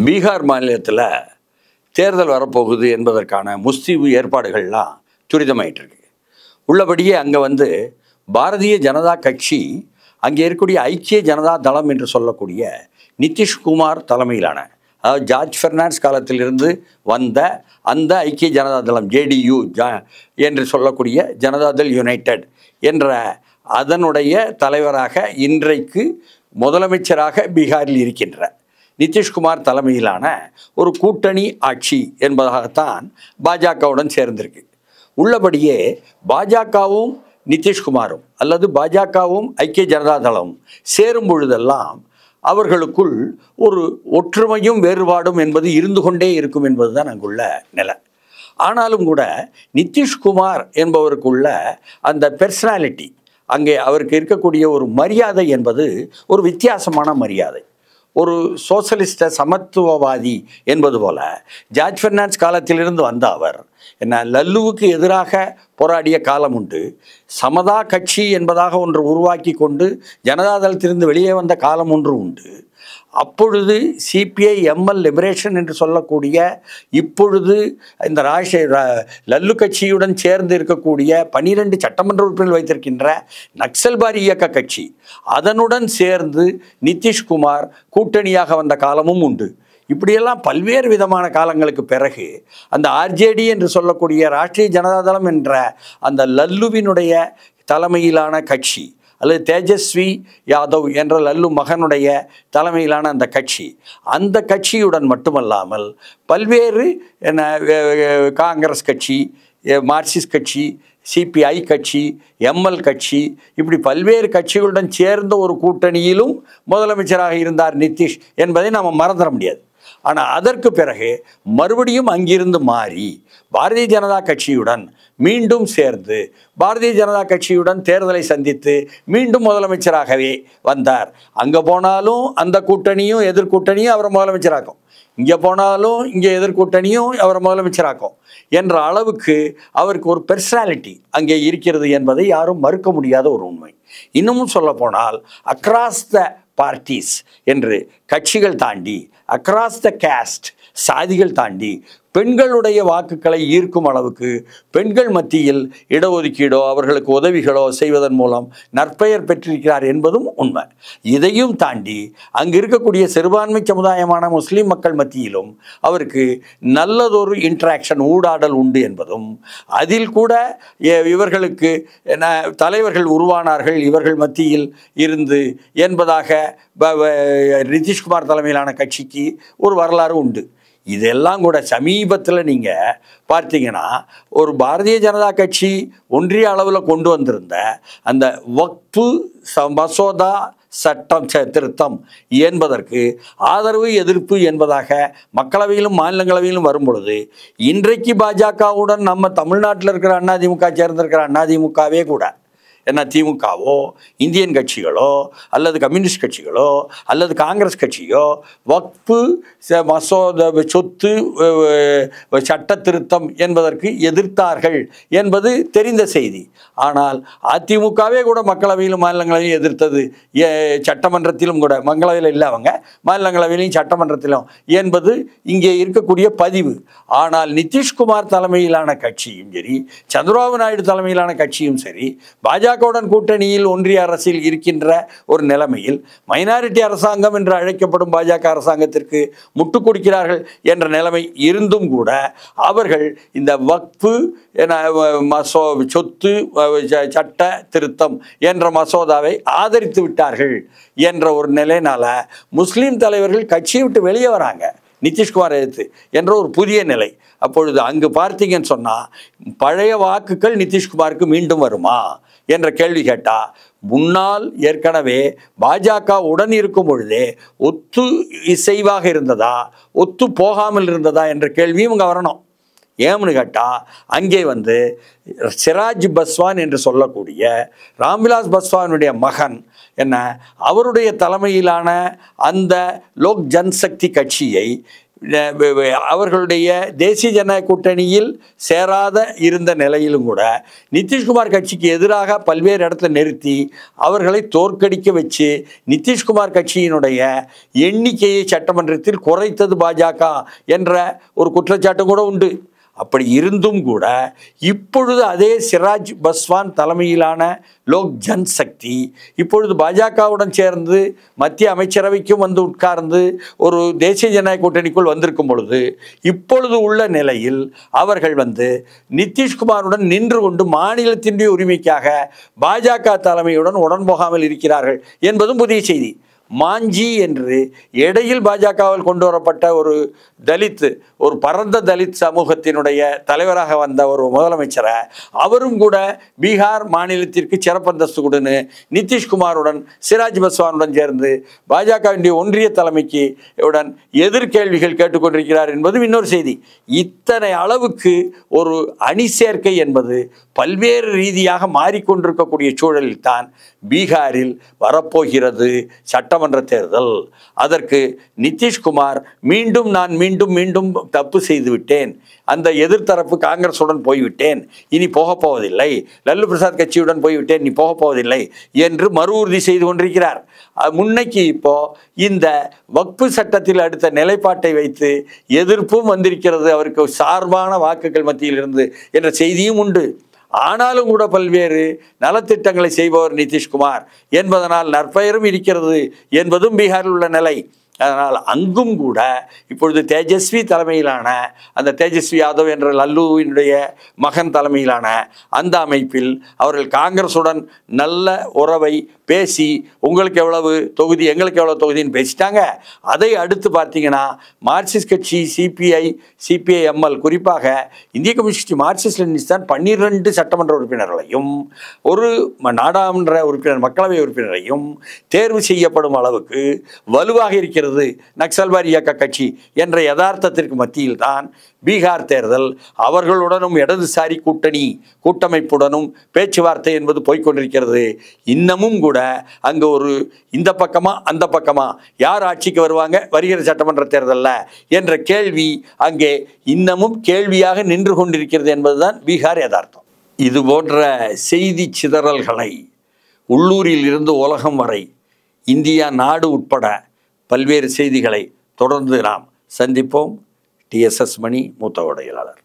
பீகார் மாநிலத்தில் தேர்தல் வரப்போகுது என்பதற்கான முஸ்தீபு ஏற்பாடுகள்லாம் துரிதமாயிட்டிருக்கு. உள்ளபடியே அங்கே பாரதிய ஜனதா கட்சி அங்கே இருக்கக்கூடிய ஐக்கிய ஜனதா தளம் என்று சொல்லக்கூடிய நிதிஷ்குமார் தலைமையிலான, அதாவது ஜார்ஜ் ஃபெர்னாண்டஸ் காலத்திலிருந்து வந்த அந்த ஐக்கிய ஜனதா தளம் JDU என்று சொல்லக்கூடிய ஜனதாதள் யுனைடெட் என்ற அதனுடைய தலைவராக இன்றைக்கு முதலமைச்சராக பீகாரில் இருக்கின்ற நிதிஷ்குமார் தலைமையிலான ஒரு கூட்டணி ஆட்சி என்பதாகத்தான் பாஜகவுடன் சேர்ந்திருக்கு. உள்ளபடியே பாஜகவும் நிதிஷ்குமாரும் அல்லது பாஜகவும் ஐக்கிய ஜனதா தளமும் சேரும் பொழுதெல்லாம் அவர்களுக்குள் ஒரு ஒற்றுமையும் வேறுபாடும் என்பது இருந்து கொண்டே இருக்கும் என்பதுதான் அங்குள்ள நிலை. ஆனாலும் கூட நிதிஷ்குமார் என்பவருக்குள்ள அந்த பெர்சனாலிட்டி, அங்கே அவருக்கு இருக்கக்கூடிய ஒரு மரியாதை என்பது ஒரு வித்தியாசமான மரியாதை. ஒரு சோசலிஸ்ட சமத்துவவாதி என்பது போல ஜார்ஜ் ஃபெர்னாண்டஸ் காலத்திலிருந்து வந்த அவர் லல்லுவுக்கு எதிராக போராடிய காலம் உண்டு. சமதா கட்சி என்பதாக ஒன்று உருவாக்கி கொண்டு ஜனதாதளத்திலிருந்து வெளியே வந்த காலம் ஒன்று உண்டு. அப்பொழுது CPI ML லிபரேஷன் என்று சொல்லக்கூடிய இப்பொழுது இந்த லல்லு கட்சியுடன் சேர்ந்து இருக்கக்கூடிய 12 சட்டமன்ற உறுப்பினர்கள் வைத்திருக்கின்ற நக்சல்பாரி இயக்க கட்சி, அதனுடன் சேர்ந்து நிதிஷ்குமார் கூட்டணியாக வந்த காலமும் உண்டு. இப்படியெல்லாம் பல்வேறு விதமான காலங்களுக்கு பிறகு அந்த RJD என்று சொல்லக்கூடிய ராஷ்ட்ரிய ஜனதாதளம் என்ற அந்த லல்லுவினுடைய தலைமையிலான கட்சி அல்லது தேஜஸ்வி யாதவ் என்ற லல்லு மகனுடைய தலைமையிலான அந்த கட்சியுடன் மட்டுமல்லாமல் பல்வேறு காங்கிரஸ் கட்சி, மார்க்சிஸ்ட் கட்சி, CPI கட்சி, ML கட்சி, இப்படி பல்வேறு கட்சிகளுடன் சேர்ந்த ஒரு கூட்டணியிலும் முதலமைச்சராக இருந்தார் நிதிஷ் என்பதை நாம் மறந்துட முடியாது. ஆனால் அதற்கு பிறகு மறுபடியும் அங்கிருந்து மாறி பாரதிய ஜனதா கட்சியுடன் மீண்டும் சேர்ந்து பாரதிய ஜனதா கட்சியுடன் தேர்தலை சந்தித்து மீண்டும் முதலமைச்சராகவே வந்தார். அங்கே போனாலும் அந்த கூட்டணியும் எதிர்கூட்டணியும் அவரை முதலமைச்சராக்கும், இங்கே போனாலும் இங்கே எதிர்கூட்டணியும் அவரை முதலமைச்சராக்கும் என்ற அளவுக்கு அவருக்கு ஒரு பெர்சனாலிட்டி அங்கே இருக்கிறது என்பதை யாரும் மறுக்க முடியாத ஒரு உண்மை. இன்னமும் சொல்ல போனால் அக்ராஸ் த பார்ட்டிஸ் என்று கட்சிகள் தாண்டி, அக்ராஸ் த கேஸ்ட் சாதிகள் தாண்டி பெண்களுடைய வாக்குகளை ஈர்க்கும் அளவுக்கு பெண்கள் மத்தியில் இடஒதுக்கீடோ அவர்களுக்கு உதவிகளோ செய்வதன் மூலம் நற்பெயர் பெற்றிருக்கிறார் என்பதும் உண்மை. இதையும் தாண்டி அங்கு இருக்கக்கூடிய சிறுபான்மை சமுதாயமான முஸ்லீம் மக்கள் மத்தியிலும் அவருக்கு நல்லதொரு இன்ட்ராக்ஷன் ஊடாடல் உண்டு என்பதும், அதில் கூட இவர்களுக்கு தலைவர்கள் உருவானார்கள் இவர்கள் மத்தியில் இருந்து என்பதாக நிதிஷ்குமார் தலைமையிலான கட்சிக்கு ஒரு வரலாறு உண்டு. இதெல்லாம் கூட சமீபத்தில் நீங்கள் பார்த்தீங்கன்னா ஒரு பாரதிய ஜனதா கட்சி ஒன்றிய அளவில் கொண்டு வந்திருந்த அந்த வக்ஃபு மசோதா சட்டம் திருத்தம் என்பதற்கு ஆதரவு எதிர்ப்பு என்பதாக மக்களவையிலும் மாநிலங்களவையிலும் வரும் பொழுது இன்றைக்கு பாஜகவுடன் நம்ம தமிழ்நாட்டில் இருக்கிற அதிமுக சேர்ந்திருக்கிற அதிமுகவே கூட திமுகவோ இந்தியன் கட்சிகளோ அல்லது கம்யூனிஸ்ட் கட்சிகளோ அல்லது காங்கிரஸ் கட்சியோ வக்ஃபு மசோதா சொத்து சட்ட திருத்தம் என்பதற்கு எதிர்த்தார்கள் என்பது தெரிந்த செய்தி. ஆனால் அதிமுகவே கூட மக்களவையிலும் மாநிலங்களவையும் எதிர்த்தது, சட்டமன்றத்திலும் கூட, மக்களவையில் இல்லை அவங்க மாநிலங்களவையிலும் சட்டமன்றத்திலும் என்பது இங்கே இருக்கக்கூடிய பதிவு. ஆனால் நிதிஷ்குமார் தலைமையிலான கட்சியும் சரி, சந்திரபாபு நாயுடு தலைமையிலான கட்சியும் சரி, பாஜகவுடன் கூட்டணியில் ஒன்றிய அரசில் இருக்கின்ற ஒரு நிலைமையில் மைனாரிட்டி அரசாங்கம் என்று அழைக்கப்படும் பாஜக அரசாங்கத்திற்கு முட்டுக் கொடுக்கிறார்கள் என்ற நிலைமை இருந்தும் கூட அவர்கள் இந்த வக்ஃபு சொத்து சட்ட திருத்தம் என்ற மசோதாவை ஆதரித்து விட்டார்கள் என்ற ஒரு நிலையினால முஸ்லீம் தலைவர்கள் கட்சியை விட்டு வெளியே வராங்க நிதிஷ்குமார் எதிர்த்து என்ற ஒரு புதிய நிலை. அப்பொழுது அங்கு பார்த்தீங்கன்னு சொன்னால் பழைய வாக்குகள் நிதிஷ்குமாருக்கு மீண்டும் வருமா என்ற கேள்வி கேட்டால், முன்னால் ஏற்கனவே பாஜக உடன் இருக்கும் பொழுதே ஒத்து இசைவாக இருந்ததா ஒத்து போகாமல் இருந்ததா என்ற கேள்வியும் இங்கே வரணும். ஏன்னு கேட்டால் அங்கே சிராஜ் பஸ்வான் என்று சொல்லக்கூடிய ராம்விலாஸ் பஸ்வானுடைய மகன் அவருடைய தலைமையிலான அந்த லோக் ஜன்சக்தி கட்சியை அவர்களுடைய தேசிய ஜனநாயக கூட்டணியில் சேராத இருந்த நிலையிலும் கூட நிதிஷ்குமார் கட்சிக்கு எதிராக பல்வேறு இடத்துல நிறுத்தி அவர்களை தோற்கடிக்க வச்சு நிதிஷ்குமார் கட்சியினுடைய எண்ணிக்கையை சட்டமன்றத்தில் குறைத்தது பாஜக என்ற ஒரு குற்றச்சாட்டு கூட உண்டு. அப்படி இருந்தும் கூட இப்பொழுது அதே சிராஜ் பஸ்வான் தலைமையிலான லோக் ஜன்சக்தி இப்பொழுது பாஜகவுடன் சேர்ந்து மத்திய அமைச்சரவைக்கும் வந்து உட்கார்ந்து ஒரு தேசிய ஜனநாயக கூட்டணிக்குள் வந்திருக்கும் பொழுது இப்பொழுது உள்ள நிலையில் அவர்கள் வந்து நிதிஷ்குமாருடன் நின்று கொண்டு மாநிலத்தினுடைய உரிமைக்காக பாஜக தலைமையுடன் உடன்போகாமல் இருக்கிறார்கள் என்பதும் புதிய செய்தி. மாஞ்சி என்று இடையில் பாஜகவில் கொண்டு வரப்பட்ட ஒரு தலித், ஒரு பரந்த தலித் சமூகத்தினுடைய தலைவராக வந்த ஒரு முதலமைச்சரை அவரும் கூட பீகார் மாநிலத்திற்கு சிறப்பந்தஸ்து கொடுன்னு நிதிஷ்குமாருடன் சிராஜ் பஸ்வானுடன் சேர்ந்து பாஜகவினுடைய ஒன்றிய தலைமைக்கு உடன் எதிர்கேள்விகள் கேட்டுக்கொண்டிருக்கிறார் என்பதும் இன்னொரு செய்தி. இத்தனை அளவுக்கு ஒரு அணி சேர்க்கை என்பது பல்வேறு ரீதியாக மாறிக்கொண்டிருக்கக்கூடிய சூழலில் தான் பீகாரில் வரப்போகிறது சட்டமன்ற தேர்தல். அதற்கு நிதிஷ்குமார் நான் மீண்டும் தப்பு செய்துவிட்டேன், அந்த எதிர்த்தரப்பு காங்கிரசுடன் போய்விட்டேன், இனி போகப் போவதில்லை, லல்லு பிரசாத் கட்சியுடன் போய்விட்டேன், இனி போகப் போவதில்லை என்று மறு உறுதி செய்து கொண்டிருக்கிறார். முன்னைக்கு இப்போ இந்த வக்ஃபு சட்டத்தில் அடுத்த நிலைப்பாட்டை வைத்து எதிர்ப்பும் வந்திருக்கிறது, அவருக்கு சார்பான வாக்குகள் மத்தியில் இருந்து என்ற செய்தியும் உண்டு. ஆனாலும் கூட பல்வேறு நலத்திட்டங்களை செய்பவர் நிதிஷ்குமார் என்பதனால் நற்பெயரும் இருக்கிறது என்பதும் பீகாரில் உள்ள நிலை. அதனால் அங்கும் கூட இப்பொழுது தேஜஸ்வி தலைமையிலான அந்த தேஜஸ்வி யாதவ் என்ற லல்லுவினுடைய மகன் தலைமையிலான அந்த அமைப்பில் அவர்கள் காங்கிரசுடன் நல்ல உறவை பேசி உங்களுக்கு எவ்வளவு தொகுதி எங்களுக்கு எவ்வளவு தொகுதின்னு பேசிட்டாங்க. அதை அடுத்து பார்த்தீங்கன்னா மார்க்சிஸ்ட் கட்சி சிபிஐஎம்எல் குறிப்பாக இந்திய கம்யூனிஸ்ட் மார்க்சிஸ்ட் லெனினிஸ்ட் தான் 12 சட்டமன்ற உறுப்பினர்களையும் ஒரு நாடாளுமன்ற உறுப்பினர் மக்களவை உறுப்பினரையும் தேர்வு செய்யப்படும் அளவுக்கு வலுவாக இருக்கிறது நக்சல்வாரி இயக்க கட்சி என்ற யதார்த்தத்திற்கு மத்தியில் தான் பீகார் தேர்தல் அவர்களுடனும் இடதுசாரி கூட்டமைப்புடனும் பேச்சுவார்த்தை என்பது போய்கொண்டிருக்கிறது. இன்னமும் கூட அங்கே ஒரு இந்த பக்கமா அந்த பக்கமா யார் ஆட்சிக்கு வருகிற சட்டமன்ற தேர்தலில் என்ற கேள்வி அங்கே இன்னமும் கேள்வியாக நின்று கொண்டிருக்கிறது என்பதுதான் பீகார் யதார்த்தம். இது போன்ற செய்தி சிதறல்களை உள்ளூரில் இருந்து உலகம் வரை இந்தியா நாடு உட்பட பல்வேறு செய்திகளை தொடர்ந்து நாம் சந்திப்போம். டிஎஸ்எஸ் மணி, மூத்த உடையாளர்.